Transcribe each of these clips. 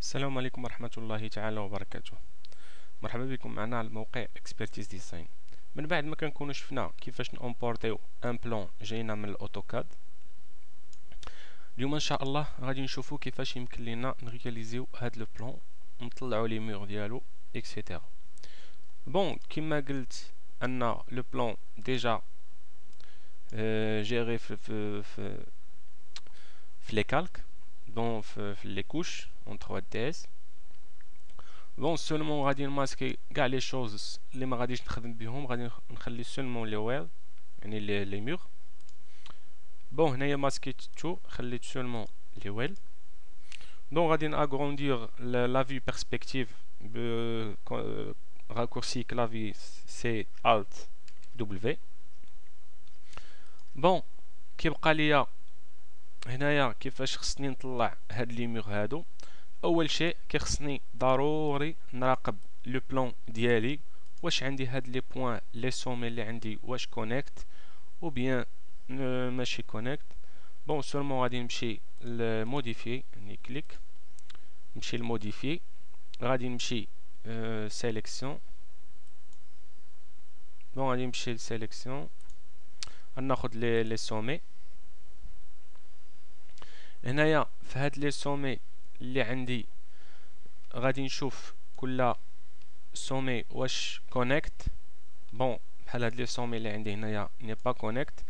السلام عليكم ورحمة الله تعالى وبركاته. مرحبا بكم معنا على الموقع اكسبرتيز ديزاين. من بعد ما كنكونوا شفنا كيفاش نامبورتيو ان بلان جاينا من الاوتوكاد، اليوم ان شاء الله غادي نشوفوا كيفاش يمكن لنا نرياليزيو هاد لو بلان ونطلعوا لي مور ديالو اكسيتيرا. بون كما قلت ان لو بلان ديجا جيري في لي كالك، دون في لي كوش اون 3 دي اس. بون سولمون غادي نماسكي كاع لي شوز اللي ما غاديش نخدم بهم، غادي نخلي سولمون لي ويل يعني لي مور. بون هنايا ماسكيت تو، خليت سولمون لي ويل. دون غادي ناغروندير لا في بيرسبكتيف ب راكورسي كلافي سي الت دبليو. بون كيبقى ليا هنايا كيفاش خصني نطلع هاد لي مور هادو. اول شيء كيخصني ضروري نراقب لو بلان ديالي، واش عندي هاد لي بوين لي سومي اللي عندي واش كونيكت او بيان ماشي كونيكت. بون سولمون غادي نمشي لموديفي، يعني كليك نمشي لموديفي، غادي نمشي سيليكسيون. بون غادي نمشي لسيليكسيون، غناخد لي سومي. هنايا في هاد لي سومي اللي عندي غادي نشوف كل سومي واش كونيكت. بون بحال هاد لي سومي اللي عندي هنايا ني با كونيكت.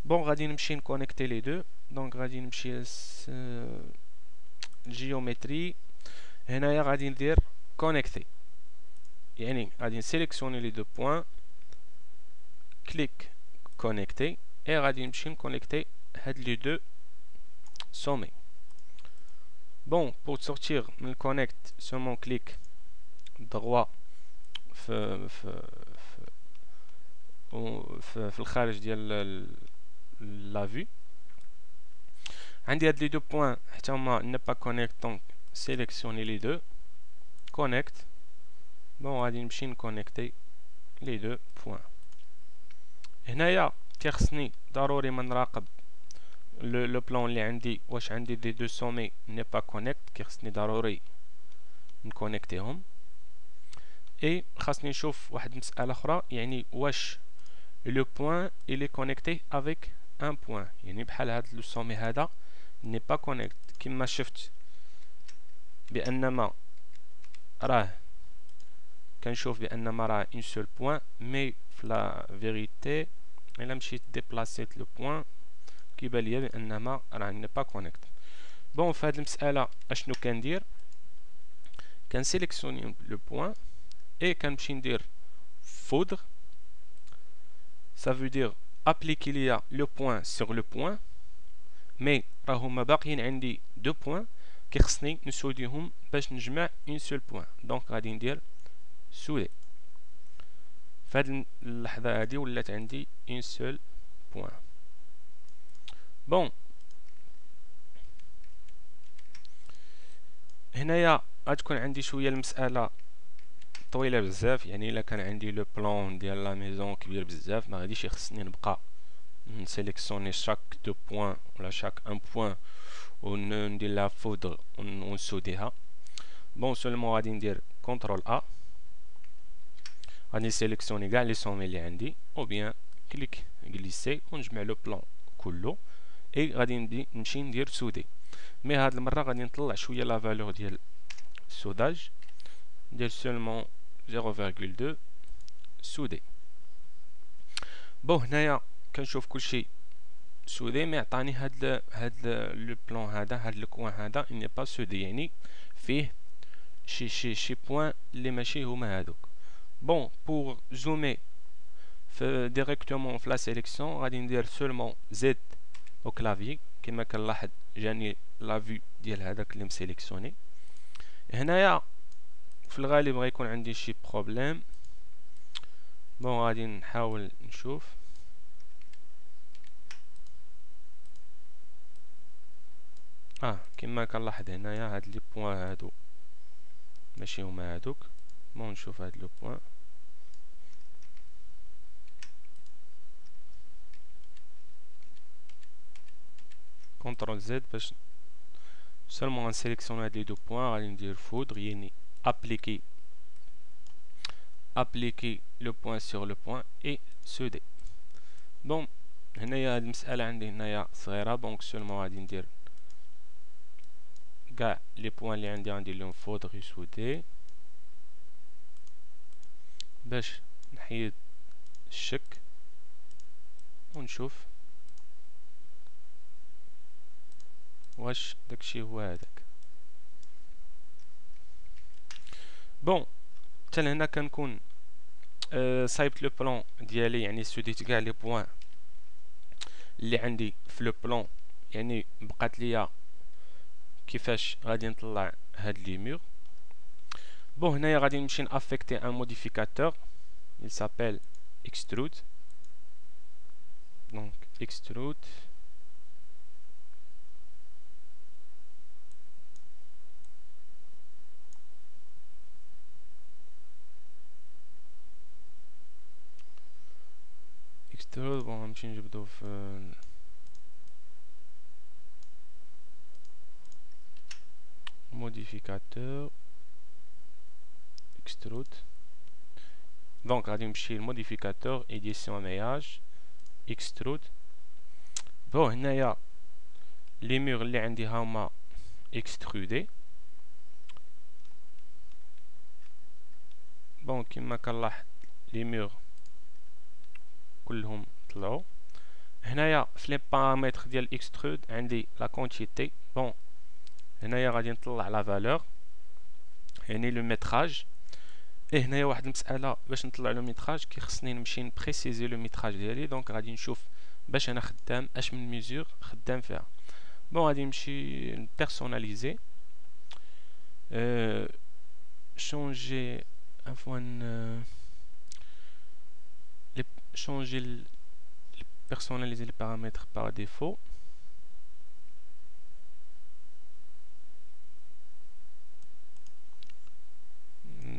بون غادي نمشي نكونيكتي لي دو. دونك غادي نمشي الجيومتري، هنايا غادي ندير كونيكتي، يعني غادي نسيليكسيوني لي دو بوين، كليك كونيكتي، اي غادي نمشي نكونيكتي هاد لي دو سومي. بون بور سورتير من الكونيكت سومون كليك droit في الخارج ديال لا في. عندي هاد لي دو بوين حتى هما ني با كونيكت، دونك سيليكسيوني لي دو كونيكت. بون غادي نمشي نكونيكتي لي دو بوين. هنايا كيخصني ضروري ما نراقب لو بلان اللي عندي واش عندي لي دو سومي ني با كونيكت، كيخصني ضروري نكونيكتيهم. اي خاصني نشوف واحد المسألة اخرى، يعني واش لو بوين il est connecté avec un point، يعني بحال هاد لو سومي هذا ني با كونيكت، كما شفت بانما راه كنشوف بانما راه اون سول بوين، مي في لا فيريتي الا مشيت ديبلاسيت لو بوين كيبان ليا بانما راه ني با كونيكت. بون في هاد المسألة اشنو كندير؟ كنسيليكسيوني لو بوين et كنمشي ندير foudre. Ça veut dire appliquer le point sur le point، mais راهما باقيين عندي دو بوين كيخصني نسوديهم باش نجمع اون سول بوين. دونك غادي ندير سودي. فهاد اللحظة هادي ولات عندي اون سول بوين. بون هنايا غتكون عندي شوية المسألة طويلة بزاف، يعني الا كان عندي لو بلان ديال لا ميزون كبير بزاف ما غاديش يخصني نبقى نسيليكسيوني شاك دو بوين ولا شاك ان بوين وندير لها فودر ونسوديها. بون سولمون غادي ندير كونترول ا، غادي نسيليكسيوني كاع لي سومي اللي عندي او بيان كليك غليسي ونجمع لو بلان كله، اي غادي نمشي ندير سودي. مي هاد المره غادي نطلع شويه لا فالور ديال السوداج، ندير سولمون 0.2 سودي. بون هنايا كنشوف كلشي سودي، مي عطاني هاد لو بلان هذا، هاد الكوان هذا اني با سودي، يعني فيه شي بوين اللي ماشي هما هادوك. بون بور زومي في ديريكتومون في لا سيليكسيون غادي ندير سولمون زد او كلافي، كما كنلاحظ جاني لا في ديال هذاك اللي مسيليكسيوني. هنايا في الغالب غيكون عندي شي بروبليم. بون غادي نحاول نشوف. كما كنلاحظ هنايا هاد لي بوين هادو ماشي هما هادوك. بون نشوف هاد لو بوين، كونترول زد باش seulement en sélectionnant les deux points غادي ندير foudre يعني appliquer le point sur le point et souder. bon هنايا هاد المسألة عندي هنايا صغيرة دونك سولمون غادي ندير كاع لي بوين اللي عندي غندير لهم foudre et souder باش نحيد الشك ونشوف واش داكشي هو هذاك. بون حتى لهنا كنكون صايبت لو بلان ديالي يعني سوديت كاع لي بوين اللي عندي في لو بلان يعني بقات ليا كيفاش غادي نطلع هاد لي مور. بون هنايا غادي نمشي نافيكتي ان موديفيكاتور il s'appelle extrude donc extrude بون نمشي نجبدو في modificateur extrude donc غادي نمشي الموديفيكاتور édition maillage extrude. بون هنايا لي مور اللي عندي هما extrudé بون كيما كنلاحظ لي مور كلهم طلعوا. هنايا في لي بارامتر ديال الاكسترود عندي لا كونتيتي. بون هنايا غادي نطلع لا فالور يعني لو ميتراج. هنايا واحد المساله باش نطلع لو ميتراج كيخصني نمشي نبريسيزي لو ميتراج ديالي دونك غادي نشوف باش انا خدام اش من ميزور خدام فيها. بون غادي نمشي نبيرسوناليزي changer عفوا changer personnaliser les paramètres par défaut.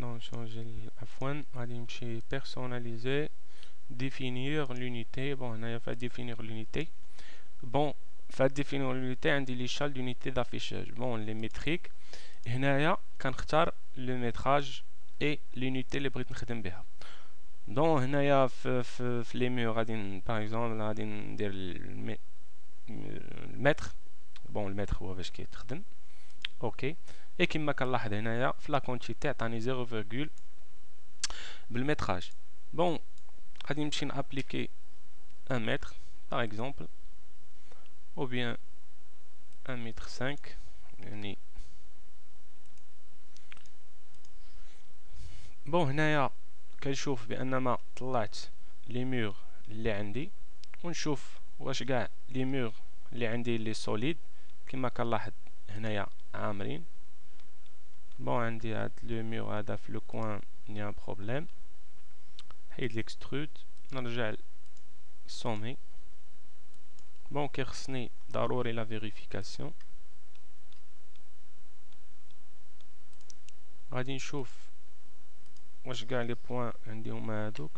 non changer عفوا غادي نمشي personnaliser définir l'unité. bon هنايا فا définir l'unité. bon فا définir l'unité عندي l'échelle d'unité d'affichage. bon les métriques هنايا كنختار le métrage et l'unité اللي بغيت نخدم بها. دون هنايا في لي ميو غادي باغ اكزومبل غادي ندير المتر. بون المتر هو باش كيتخدم اوكي. اي كيما كنلاحظ هنايا في لا كونتيتي عطاني 0 بالمتراج. بون غادي نمشي نابليكي 1 متر باغ اكزومبل او بيان 1 متر 5 يعني. بون هنايا كنشوف بانما طلعت لي مور اللي عندي ونشوف واش كاع لي مور اللي عندي لي سوليد كما كنلاحظ هنايا عامرين. بون عندي هاد لو مور هذا في لو كوين نيا بروبليم. حيد ليكسترود نرجع للسومي. بون كيخصني ضروري لا فيريفيكاسيون. غادي نشوف واش كاع لي بوين عندي هما هادوك.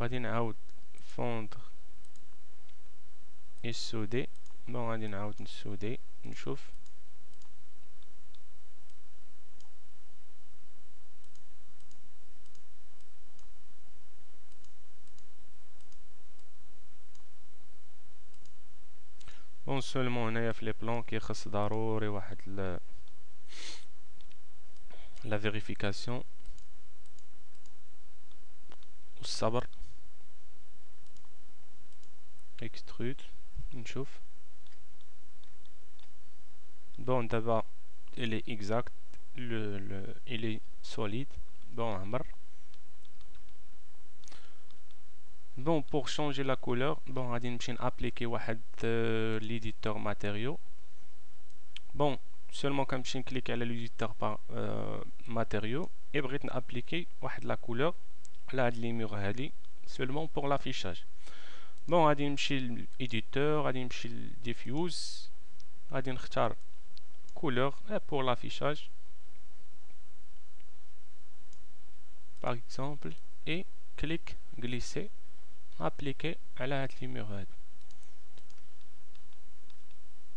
غادي نعاود فوندر اي سودي. بون غادي نعاود نسودي نشوف. بون سولمون هنايا في لي بلان كيخص ضروري واحد لا فيريفيكاسيون والصبر. اكسترود نشوف. بون دابا il est exact il est solide. bon عمر. bon pour changer la couleur bon غادي نمشي نابليكي واحد l'éditeur matériaux. bon seulement كنمشي نكليك على l'éditeur par matériaux et بغيت نابليكي واحد la couleur على هاد لي مور هادي seulement pour l'affichage. bon غادي نمشي l'éditeur غادي نمشي diffuse غادي نختار couleur pour l'affichage par exemple et كليك غليسي ابليكي على هاد لي ميغ هادو.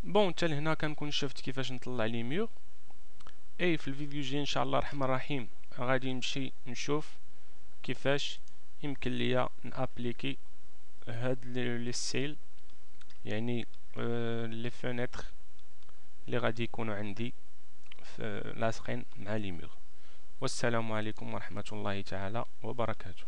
بون حتى لهنا كنكون شفت كيفاش نطلع لي ميغ. اي في الفيديو الجاي ان شاء الله الرحمن الرحيم غادي نمشي نشوف كيفاش يمكن ليا نابليكي هاد لي ستيل، يعني لي فونيتر اللي غادي يكونوا عندي لاصقين مع لي ميغ. والسلام عليكم ورحمة الله تعالى وبركاته.